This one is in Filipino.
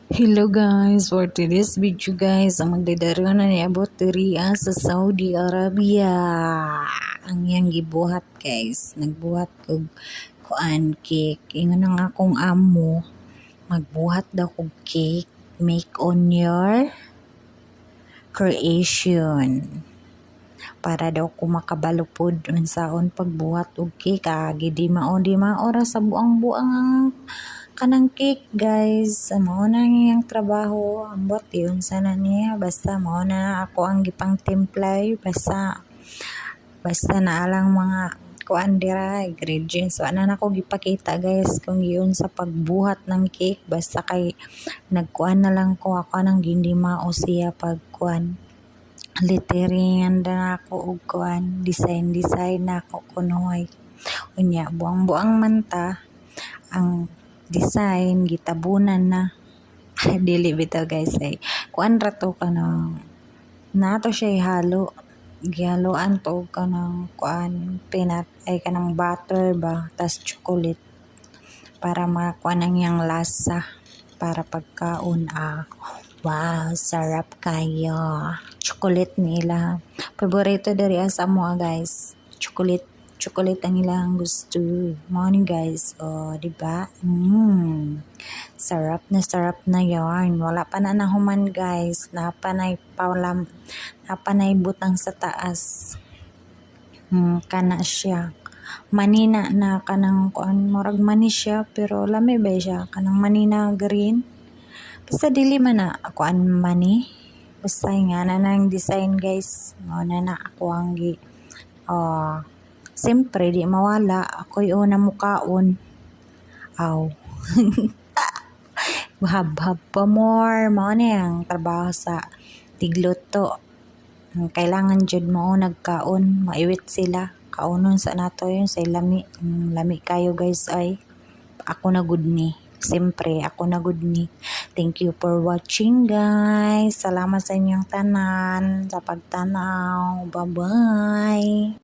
Hello guys, for today's video guys, ang magdadaro na niabot diriya sa Saudi Arabia. Ang yang gibuhat guys, nagbuhat og kuan cake. Ingon na nga akong amo, magbuhat daw og cake, make on your creation. Para daw ko makabalupod unsaon pagbuhat og cake, di maora sa buang-buang ang kanang cake guys. Mao na ngayang trabaho, ambot yun sana niya, basta mao na ako ang gipang templay, basta na alang mga kuan dira ingredients. So ana nako gipakita guys kung yun sa pagbuhat ng cake, basta kay nagkuan na lang ko ako nang hindi mao siya pagkuan lettering na ako og kuan design na ako kunoy unya buang-buang man ta ang design gitabunan na dili bitaw guys ay kuan ra to kanang nato siya ihalo gihaluan to kanang kuan peanut ay kanang butter ba tas chocolate para makuan ang yang lasa para pagkaon. Wow, sarap kayo. Chocolate nila. Paborito dari sa mo guys. Chocolate ang ilang gusto. Morning guys. Oh, di ba? Sarap na yarn. Wala pa na nahuman guys. Napanay butang sa taas. Kana siya. Manina na kanang kuan murag mani siya pero lami ba siya kanang manina green. Basta dili man na ako an mani. Basta nga na ng design guys. Nga na ako ang siyempre di mawala. Ako'y una mukaon. Aw. Hab-hab pa more. Mao na yung trabaho sa tigluto. Kailangan jud mo nagkaon. Maiwit sila. Kaunon sa nato yun sa lami. Lami kayo guys ay. Ako na good ni. Siyempre, ako na good ni. Thank you for watching guys. Salamat sa inyong tanan, sa pagtanaw. Bye-bye.